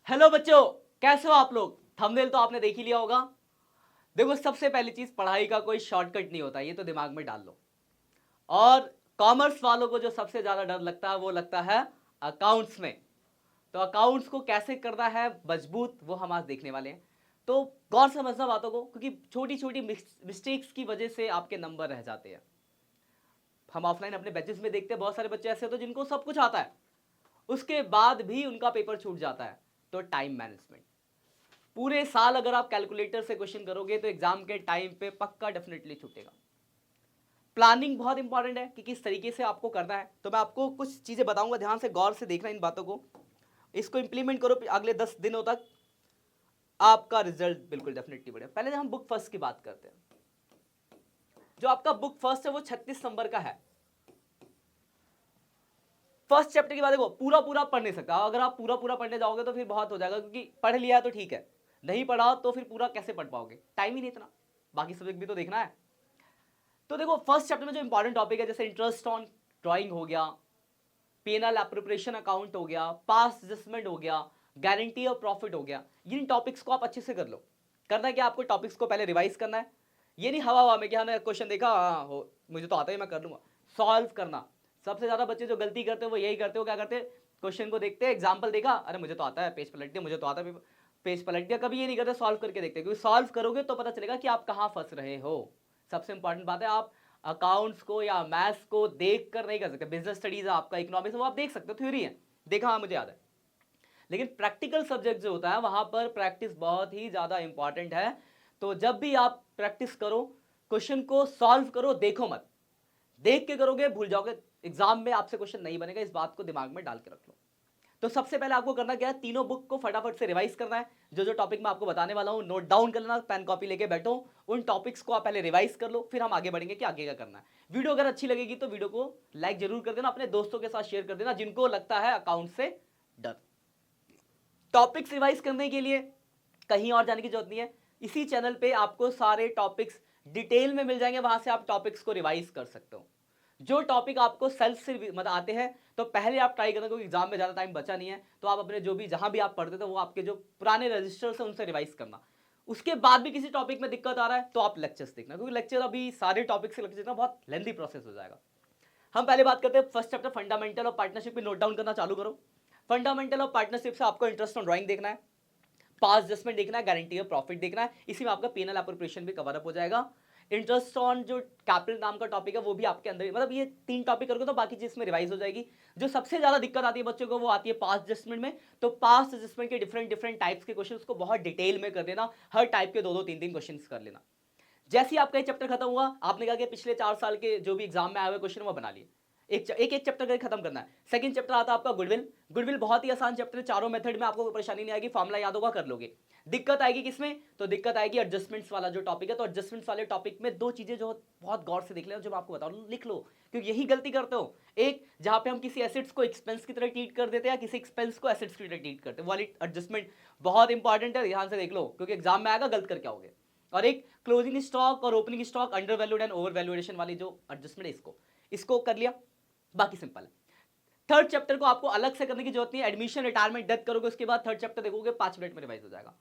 Hello बच्चों, कैसे हो आप लोग। थंबनेल तो आपने देख ही लिया होगा। देखो, सबसे पहली चीज, पढ़ाई का कोई शॉर्टकट नहीं होता, ये तो दिमाग में डाल लो। और कॉमर्स वालों को जो सबसे ज्यादा डर लगता है वो लगता है अकाउंट्स में। तो अकाउंट्स को कैसे करना है मजबूत, वो हम आज देखने वाले हैं। तो गौर से समझना बातों को, क्योंकि छोटी छोटी मिस्टेक्स की वजह से आपके नंबर रह जाते हैं। हम ऑफलाइन अपने बैचेस में देखते हैं, बहुत सारे बच्चे ऐसे होते हैं जिनको सब कुछ आता है, उसके बाद भी उनका पेपर छूट जाता है। तो टाइम मैनेजमेंट, पूरे साल अगर आप कैलकुलेटर से क्वेश्चन करोगे तो एग्जाम के टाइम पे पक्का डेफिनेटली छूटेगा। प्लानिंग बहुत इंपॉर्टेंट है कि किस तरीके से आपको करना है। तो मैं आपको कुछ चीजें बताऊंगा, ध्यान से गौर से देखना इन बातों को, इसको इंप्लीमेंट करो, अगले 10 दिनों तक आपका रिजल्ट बिल्कुल डेफिनेटली बढ़ेगा। पहले हम बुक फर्स्ट की बात करते हैं। जो आपका बुक फर्स्ट है वो 36 नंबर का है। फर्स्ट चैप्टर की बात देखो, पूरा पूरा पढ़ नहीं सकता। अगर आप पूरा पूरा पढ़ने जाओगे तो फिर बहुत हो जाएगा, क्योंकि पढ़ लिया है तो ठीक है, नहीं पढ़ा तो फिर पूरा कैसे पढ़ पाओगे, टाइम ही नहीं इतना, बाकी सब्जेक्ट भी तो देखना है। तो देखो, फर्स्ट चैप्टर में जो इंपॉर्टेंट टॉपिक है, जैसे इंटरेस्ट ऑन ड्राइंग हो गया, पेनल एप्रोप्रिएशन अकाउंट हो गया, पास एडजस्टमेंट हो गया, गारंटी ऑफ प्रॉफिट हो गया, इन टॉपिक्स को आप अच्छे से कर लो। करना है कि आपको टॉपिक्स को पहले रिवाइज करना है। ये नहीं हवा हवा में कि हमने क्वेश्चन देखा, हाँ हो मुझे तो आता है मैं कर लूंगा। सॉल्व करना। सबसे ज्यादा बच्चे जो गलती करते हैं वो यही करते हो, क्या करते हैं, क्वेश्चन को देखते हैं, एग्जाम्पल देखा, अरे मुझे तो आता है, पेज पलट दिया, मुझे तो आता है, पेज पलट दिया। कभी ये नहीं करते सॉल्व करके देखते, क्योंकि सॉल्व करोगे तो पता चलेगा कि आप कहाँ फंस रहे हो। सबसे इंपॉर्टेंट बात है, आप अकाउंट्स को या मैथ्स को देख कर नहीं कर सकते। बिजनेस स्टडीज है आपका, इकोनॉमिक्स वो आप देख सकते हो, थ्योरी है, देखा, हाँ मुझे याद है। लेकिन प्रैक्टिकल सब्जेक्ट जो होता है वहां पर प्रैक्टिस बहुत ही ज्यादा इंपॉर्टेंट है। तो जब भी आप प्रैक्टिस करो, क्वेश्चन को सॉल्व करो, देखो मत। देख के करोगे भूल जाओगे, एग्जाम में आपसे क्वेश्चन नहीं बनेगा, इस बात को दिमाग में डाल के रख लो। तो सबसे पहले आपको करना क्या है, तीनों बुक को फटाफट से रिवाइज करना है। जो जो टॉपिक मैं आपको बताने वाला हूं नोट डाउन कर लेना, पेन कॉपी लेके बैठो, उन टॉपिक्स को आप पहले रिवाइज कर लो, फिर हम आगे बढ़ेंगे कि आगे क्या करना है। वीडियो अगर अच्छी लगेगी तो वीडियो को लाइक जरूर कर देना, अपने दोस्तों के साथ शेयर कर देना जिनको लगता है अकाउंट से डर। टॉपिक्स रिवाइज करने के लिए कहीं और जाने की जरूरत नहीं है, इसी चैनल पे आपको सारे टॉपिक्स डिटेल में मिल जाएंगे, वहां से आप टॉपिक्स को रिवाइज कर सकते हो। जो टॉपिक आपको सेल्फ से मतलब आते हैं तो पहले आप ट्राई करना, क्योंकि एग्जाम में ज्यादा टाइम बचा नहीं है, तो आप अपने जो भी जहां भी आप पढ़ते थे वो आपके जो पुराने रजिस्टर से उनसे रिवाइज करना। उसके बाद भी किसी टॉपिक में दिक्कत आ रहा है तो आप लेक्चर्स देखना, क्योंकि लेक्चर अभी सारे टॉपिक से लेक्चर देखना बहुत लेंथी प्रोसेस हो जाएगा। हम पहले बात करते हैं first chapter fundamental of partnership पे, नोट डाउन करना चालू करो। फंडामेंटल ऑफ पार्टनरशिप से आपको इंटरेस्ट ऑन ड्राइंग देखना है, पास एडजस्टमेंट देखना है, गारंटी ऑफ प्रॉफिट देखना है, इसी में आपका पेनल एप्रोप्रिएशन भी कवर अप हो जाएगा। इंटरेस्ट ऑन जो कैपिटल नाम का टॉपिक है वो भी आपके अंदर, मतलब ये 3 टॉपिक करोगे तो बाकी चीज में रिवाइज हो जाएगी। जो सबसे ज्यादा दिक्कत आती है बच्चों को वो आती है पास एडजस्टमेंट में। तो पास एडजस्टमेंट के डिफरेंट डिफरेंट टाइप्स के क्वेश्चन को बहुत डिटेल में कर लेना, हर टाइप के 2-2 3-3 क्वेश्चन कर लेना। जैसे ही आपका ये चैप्टर खत्म हुआ, आपने कहा कि पिछले 4 साल के जो भी एग्जाम में आए हुए क्वेश्चन वो बना लिए, एक चैप्टर का खत्म करना है। सेकंड चैप्टर आता है आपका गुडविल। गुडविल बहुत ही आसान चैप्टर है, चारों मेथड में आपको कोई परेशानी नहीं आएगी, फॉर्मूला याद होगा, कर लोगे। दिक्कत आएगी किसमें, तो दिक्कत आएगी एडजस्टमेंट्स वाला जो टॉपिक है। तो एडजस्टमेंट्स वाले टॉपिक में 2 चीजें जो बहुत गौर से देख लेना, जो मैं आपको बता रहा हूं लिख लो, क्योंकि यही गलती करते हो। एक, जहां पे हम किसी एसेट्स को एक्सपेंस की तरह ट्रीट कर देते हैं या किसी एक्सपेंस को एसेट्स की तरह ट्रीट करते हैं, वाली एडजस्टमेंट बहुत इंपॉर्टेंट है, ध्यान से देख लो, क्योंकि एग्जाम में आएगा गलत करके आओगे। और एक क्लोजिंग स्टॉक और opening stock, under valued and over valuation वाली जो एडजस्टमेंट है, इसको इसको कर लिया, बाकी सिंपल है। थर्ड चैप्टर को आपको अलग से करने की जरूरत नहीं है, एडमिशन रिटायरमेंट डेथ करोगे उसके बाद थर्ड चैप्टर देखोगे 5 मिनट में रिवाइज हो जाएगा।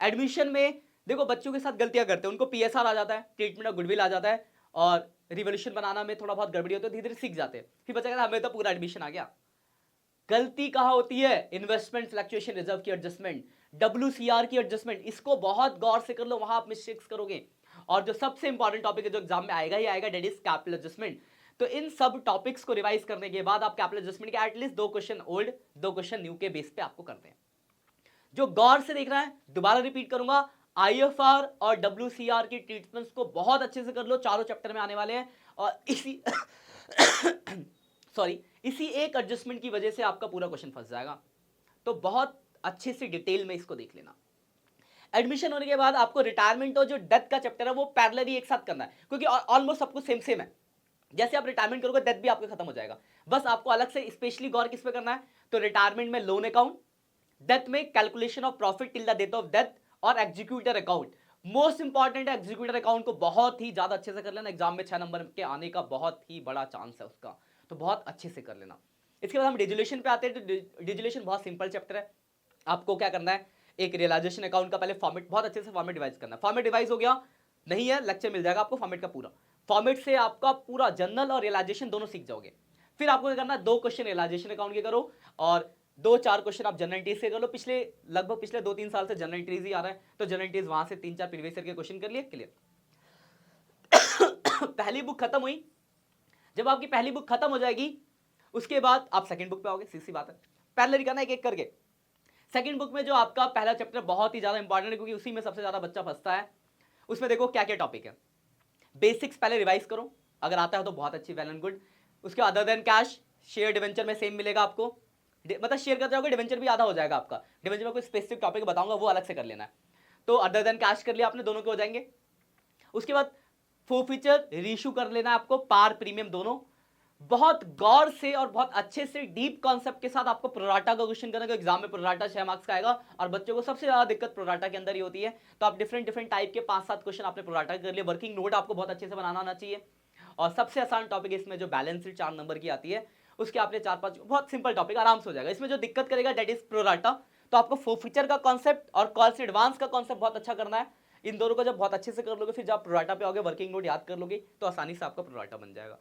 एडमिशन में देखो, बच्चों के साथ गलतियां करते हैं, उनको पीएसआर आ जाता है, ट्रीटमेंट ऑफ गुडविल आ जाता है, और रिवोल्यूशन बनाना में थोड़ा बहुत गड़बड़ी होती है, धीरे धीरे सीख जाते हैं, फिर बच्चा कहता है हमें तो पूरा एडमिशन आ गया। गलती कहां होती है, इन्वेस्टमेंट फ्लक्चुएशन रिजर्व की एडजस्टमेंट, डब्ल्यूसीआर की एडजस्टमेंट, इसको बहुत गौर से कर लो, वहां आप मिस्टेक्स करोगे। और जो सबसे इंपॉर्टेंट टॉपिक है जो एग्जाम में आएगा ही आएगा, डेट इज कैपिटल एडजस्टमेंट। तो इन सब टॉपिक्स को रिवाइज करने के बाद आप कैपिटल एडजस्टमेंट के at least 2 question old 2 question new के बेस पे आपको करते हैं। जो गौर से देख रहा है, दोबारा रिपीट करूंगा, आईएफआर और डब्ल्यूसीआर की ट्रीटमेंट्स को बहुत अच्छे से कर लो, चारों चैप्टर में आने वाले हैं। और इसी सॉरी, इसी एक एडजस्टमेंट की वजह से आपका पूरा क्वेश्चन फंस जाएगा। तो बहुत अच्छे से डिटेल में इसको देख लेना। एडमिशन होने के बाद आपको रिटायरमेंट और जो डेथ का चैप्टर है वो पैरेलली एक साथ करना है, क्योंकि ऑलमोस्ट सब कुछ सेम सेम है। जैसे आप रिटायरमेंट करोगे डेथ भी आपका खत्म हो जाएगा, बस आपको अलग से स्पेशली गौर किस पे करना है, तो रिटायरमेंट में लोन अकाउंट, डेथ में calculation of profit till the death of death, और एग्जीक्यूटर अकाउंट। मोस्ट इंपॉर्टेंट है एग्जीक्यूटर अकाउंट को बहुत ही ज्यादा अच्छे से कर लेना, एग्जाम में 6 नंबर के आने का बहुत ही बड़ा चांस है उसका, तो बहुत अच्छे से कर लेना। इसके बाद हम डिजुलेशन पे आते हैं। तो डिजुलेशन बहुत सिंपल चैप्टर है, आपको क्या करना है, एक रियलाइजेशन अकाउंट का पहले फॉर्मेट बहुत अच्छे से फॉर्मेट डिवाइस करना है। फॉर्मेट डिवाइस हो गया, नहीं है लेक्चर मिल जाएगा आपको फॉर्मेट का पूरा। फॉर्मेट से आपका पूरा जनरल और रियलाइजेशन दोनों सीख जाओगे। फिर आपको क्या करना है, 2 क्वेश्चन रियलाइजेशन अकाउंट के करो और 2-4 क्वेश्चन आप जनरल एंट्रीज से कर लो। लगभग पिछले 2-3 साल से जनरल एंट्रीज ही आ रहा है, तो जनरल एंट्रीज वहां से 3-4 प्रीवियस ईयर के क्वेश्चन कर लिए, क्लियर। पहली बुक खत्म हुई, जब आपकी पहली बुक खत्म हो जाएगी उसके बाद आप सेकंड बुक पे आओगे, सीधी बात है। पहले करना है एक एक करके। सेकंड बुक में जो आपका पहला चैप्टर बहुत ही ज्यादा इंपॉर्टेंट है, क्योंकि उसी में सबसे ज्यादा बच्चा फंसता है। उसमें देखो क्या क्या टॉपिक है। बेसिक्स पहले रिवाइज करो, अगर आता है तो बहुत अच्छी, वेल एंड गुड। उसके other than cash, share debenture में सेम मिलेगा आपको, मतलब शेयर करते जाओगे डिवेंचर भी आधा हो जाएगा आपका। डिवेंचर में कोई स्पेसिफिक टॉपिक बताऊंगा, वो अलग से कर लेना है। तो अदर देन कैश कर लिया आपने, दोनों के हो जाएंगे। उसके बाद फोरफीचर रीइश्यू कर लेना है आपको, पार प्रीमियम दोनों। बहुत गौर से और बहुत अच्छे से डीप कॉन्सेप्ट के साथ आपको प्रोराटा का क्वेश्चन करने का, एग्जाम में प्रोराटा 6 मार्क्स का आएगा और बच्चों को सबसे ज्यादा दिक्कत प्रोराटा के अंदर ही होती है। तो आप डिफरेंट टाइप के 5-7 क्वेश्चन आपने प्रोराटा कर लिए। वर्किंग नोट आपको बहुत अच्छे से बनाना आना चाहिए। और सबसे आसान टॉपिक इसमें जो बैलेंस शीट 4 नंबर की आती है, उसके आपने 4-5, बहुत सिंपल टॉपिक, आराम से हो जाएगा। इसमें जो दिक्कत करेगा डेट इज प्रोराटा। तो आपको फोरफीचर का कॉन्सेप्ट और कॉल से एडवांस का कॉन्सेप्ट बहुत अच्छा करना है। इन दोनों को जब बहुत अच्छे से कर लोगे, फिर जब प्रोराटा पे आओगे, वर्किंग नोट याद कर लोगे, तो आसानी से आपका प्रोराटा बन जाएगा।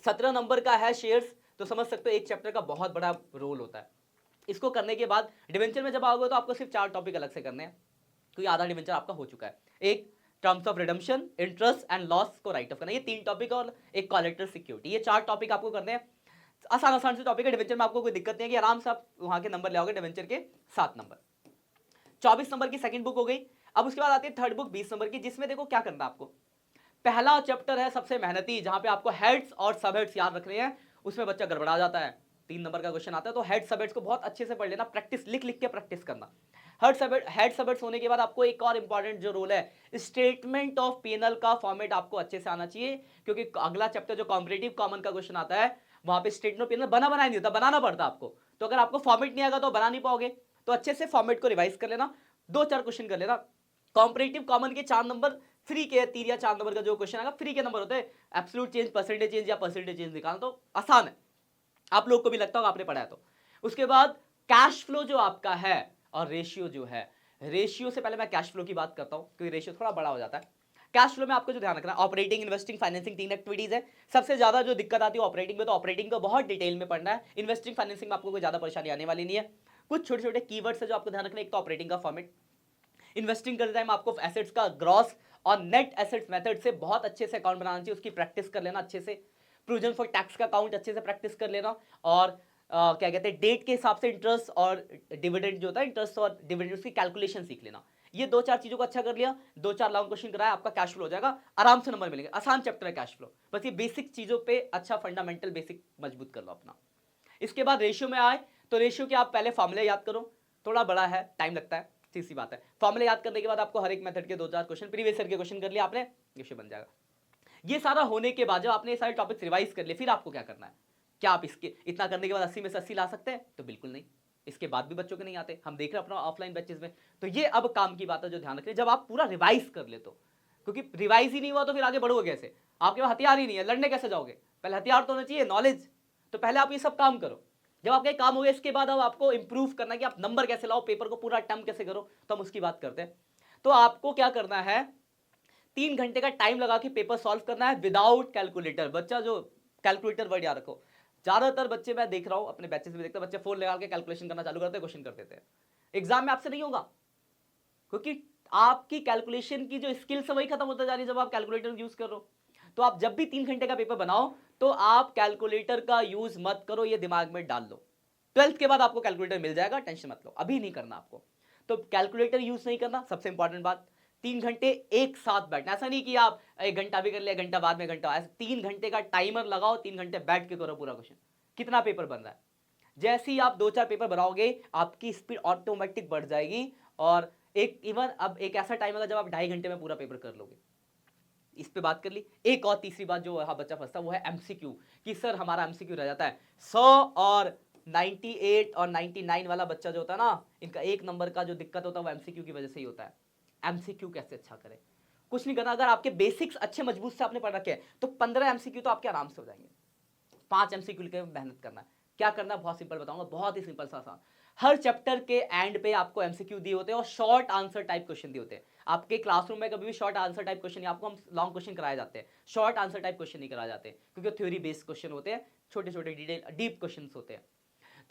17 नंबर का है शेयर्स, तो समझ सकते हो एक चैप्टर का बहुत बड़ा रोल होता है। इसको करने के बाद डिवेंचर में जब आओगे तो आपको सिर्फ 4 टॉपिक अलग से करने हैं, क्योंकि आधा डिवेंचर आपका हो चुका है। एक terms of redemption, interest and loss को राइट ऑफ करना, ये 3 टॉपिक, और एक कॉलेक्टर सिक्योरिटी, ये 4 टॉपिक आपको करने हैं। आसान से टॉपिक है। डिवेंचर में आपको कोई दिक्कत नहीं है कि आराम से आप वहां के नंबर ले आओगे। डिवेंचर के 7 नंबर। 24 नंबर की सेकंड बुक हो गई। अब उसके बाद आती है थर्ड बुक 20 नंबर की, जिसमें देखो क्या करना है आपको। पहला चैप्टर है सबसे मेहनती, जहां पे आपको हेड्स और सब हेड्स याद रखने हैं। उसमें बच्चा गड़बड़ा जाता है, 3 नंबर का क्वेश्चन आता है। तो हेड सब हेड्स को बहुत अच्छे से पढ़ लेना, प्रैक्टिस लिख के प्रैक्टिस करना। हेड सब हेड्स होने के बाद आपको एक और इंपॉर्टेंट जो रोल है, स्टेटमेंट ऑफ पीएनएल का फॉर्मेट आपको अच्छे से आना चाहिए, क्योंकि अगला चैप्टर जो कॉम्पिटिटिव कॉमन का क्वेश्चन आता है, वहां पे स्टेटमेंट ऑफ पीएनएल बनाया नहीं होता, बनाना पड़ता आपको। तो अगर आपको फॉर्मेट नहीं आएगा तो बना नहीं पाओगे। तो अच्छे से फॉर्मेट को रिवाइज कर लेना, 2-4 क्वेश्चन कर लेना। कॉम्पिटिटिव कॉमन के 4 नंबर फ्री के, 3 या 4 नंबर का जो क्वेश्चन आएगा फ्री के नंबर होते हैं। एब्सोल्यूट चेंज, परसेंटेज चेंज या परसेंटेज चेंज निकालना तो आसान है, आप लोग को भी लगता होगा आपने पढ़ा है तो। उसके बाद कैश फ्लो जो आपका है और रेशियो जो है, रेशियो से पहले मैं कैश फ्लो की बात करता हूं, क्योंकि रेशियो थोड़ा बड़ा हो जाता है। कैश फ्लो में आपको जो ध्यान रखना है, ऑपरेटिंग, इन्वेस्टिंग, फाइनेंसिंग 3 एक्टिविटीज है। सबसे ज्यादा जो दिक्कत आती है ऑपरेटिंग में, तो ऑपरेटिंग को बहुत डिटेल में पढ़ना है। इन्वेस्टिंग, फाइनेंसिंग में आपको कोई ज्यादा परेशानी आने वाली नहीं है। कुछ छोटे छोटे कीवर्ड्स है जो आपको ध्यान रखना है। एक तो ऑपरेटिंग का फॉर्मेट, इन्वेस्टिंग करते टाइम आपको एसेट्स का ग्रॉस और नेट एसेट्स मेथड से बहुत अच्छे से अकाउंट बनाना चाहिए, उसकी प्रैक्टिस कर लेना अच्छे से। प्रोविजन फॉर टैक्स का अकाउंट अच्छे से प्रैक्टिस कर लेना, और क्या कहते हैं, डेट के हिसाब से इंटरेस्ट और डिविडेंड जो होता है, इंटरेस्ट और डिविडेंड, उसकी कैलकुलेशन सीख लेना। ये 2-4 चीजों को अच्छा कर लिया, 2-4 लॉन्ग क्वेश्चन कराया, आपका कैश फ्लो हो जाएगा, आराम से नंबर मिलेंगे। आसान चैप्टर है कैश फ्लो, बस ये बेसिक चीजों पे अच्छा फंडामेंटल बेसिक मजबूत कर लो अपना। इसके बाद रेशियो में आए तो रेशियो के आप पहले फॉर्मूले याद करो, थोड़ा बड़ा है, टाइम लगता है, सीधी बात है। फॉर्मूले याद करने के बाद आपको हर एक मेथड के 2-4 क्वेश्चन, प्रीवियस ईयर के क्वेश्चन कर लिया आपने, रेशियो बन जाएगा। ये सारा होने के बाद जब आपने ये सारे टॉपिक्स रिवाइज कर लिए, फिर आपको क्या करना है। क्या आप इसके इतना करने के बाद 80 में से 80 ला सकते हैं? तो बिल्कुल नहीं, इसके बाद भी बच्चों के नहीं आते, हम देख रहे हैं अपना ऑफलाइन बैचेस में। तो ये अब काम की बात है जो ध्यान रखिए, जब आप पूरा रिवाइज कर ले तो, क्योंकि रिवाइज ही नहीं हुआ तो फिर आगे बढ़ोगे कैसे? आपके पास हथियार ही नहीं है, लड़ने कैसे जाओगे? पहले हथियार तो होना चाहिए, नॉलेज। तो पहले आप ये सब काम करो, जब आपका काम हो गया इसके बाद अब आपको इंप्रूव करना है कि आप नंबर कैसे लाओ, पेपर को पूरा अटेम्प्ट कैसे करो, तो हम उसकी बात करते हैं। तो आपको क्या करना है, 3 घंटे का टाइम लगा के पेपर सॉल्व करना है विदाउट कैलकुलेटर। बच्चा जो कैलकुलेटर वर्ड याद रखो, ज्यादातर बच्चे मैं देख रहा हूं अपने बैचेस में, देखता बच्चे फोन लगा के कैलकुलेशन करना चालू करते हैं, क्वेश्चन कर देते हैं। एग्जाम में आपसे नहीं होगा, क्योंकि आपकी कैलकुलेशन की जो स्किल्स है वही खत्म होता जा रही है जब आप कैलकुलेटर यूज कर रहे हो। तो आप जब भी 3 घंटे का पेपर बनाओ तो आप कैलकुलेटर का यूज मत करो, ये दिमाग में डाल लो। 12th के बाद आपको कैलकुलेटर मिल जाएगा, टेंशन मत लो, अभी नहीं करना आपको। तो कैलकुलेटर यूज नहीं करना, सबसे इंपॉर्टेंट बात। 3 घंटे एक साथ बैठना, ऐसा नहीं कि आप 1 घंटा भी कर लिया, घंटा बाद में घंटा, ऐसे 3 घंटे का टाइमर लगाओ, 3 घंटे बैठ के करो पूरा क्वेश्चन। कितना पेपर बन रहा है, जैसे ही आप 2-4 पेपर बनाओगे आपकी स्पीड ऑटोमेटिक बढ़ जाएगी। और एक इवन अब एक ऐसा टाइम आएगा जब आप 2.5 घंटे में पूरा पेपर कर लोगे। इस पे बात कर ली। एक और तीसरी बात जो बच्चा फंसता है वो है एमसीक्यू, कि सर हमारा एमसीक्यू रह जाता है 100 और 98 और 99 वाला बच्चा जो होता है ना, इनका 1 नंबर का जो दिक्कत होता है वो एमसीक्यू की वजह से ही होता है। एमसीक्यू कैसे अच्छा करें, कुछ नहीं करना, अगर आपके बेसिक्स अच्छे मजबूत से आपने पढ़ रखे हैं तो 15 एमसीक्यू तो आपके आराम से हो जाएंगे। 5 एमसीक्यू लेकर मेहनत करना है। क्या करना है बहुत सिंपल बताऊंगा, बहुत ही सिंपल सा आसान। हर चैप्टर के एंड पे आपको एमसीक्यू दिए होते हैं और शॉर्ट आंसर टाइप क्वेश्चन दिए होते हैं। आपके क्लासरूम में कभी भी शॉर्ट आंसर टाइप क्वेश्चन नहीं, आपको हम लॉन्ग क्वेश्चन कराए जाते हैं, शॉर्ट आंसर टाइप क्वेश्चन नहीं कराए जाते, क्योंकि थ्योरी बेस्ड क्वेश्चन होते हैं, छोटे छोटे डिटेल डीप क्वेश्चन होते हैं।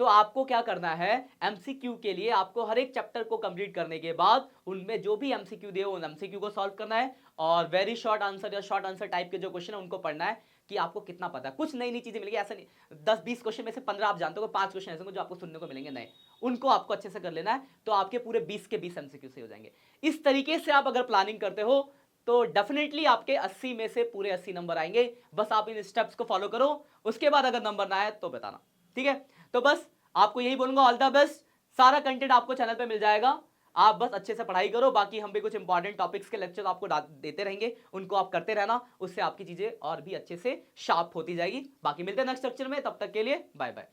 तो आपको क्या करना है, एमसीक्यू के लिए आपको हर एक चैप्टर को कंप्लीट करने के बाद उनमें जो भी एमसीक्यू दिए उन एमसीक्यू को सॉल्व करना है, और वेरी शॉर्ट आंसर या शॉर्ट आंसर टाइप के जो क्वेश्चन है उनको पढ़ना है कि आपको कितना पता है। कुछ नई नई चीजें मिलेगी, ऐसा नहीं 10-20 क्वेश्चन में से 15 आप जानते हो, 5 क्वेश्चन ऐसे जो आपको सुनने को मिलेंगे नए, उनको आपको अच्छे से कर लेना है, तो आपके पूरे 20 के 20 एमसीक्यू से हो जाएंगे। इस तरीके से आप अगर प्लानिंग करते हो तो डेफिनेटली आपके 80 में से पूरे 80 नंबर आएंगे। बस आप इन स्टेप्स को फॉलो करो, उसके बाद अगर नंबर ना आए तो बताना, ठीक है। तो बस आपको यही बोलूंगा, ऑल द बेस्ट। सारा कंटेंट आपको चैनल पे मिल जाएगा, आप बस अच्छे से पढ़ाई करो। बाकी हम भी कुछ इंपॉर्टेंट टॉपिक्स के लेक्चर आपको देते रहेंगे, उनको आप करते रहना, उससे आपकी चीजें और भी अच्छे से शार्प होती जाएगी। बाकी मिलते हैं नेक्स्ट लेक्चर में, तब तक के लिए बाय बाय।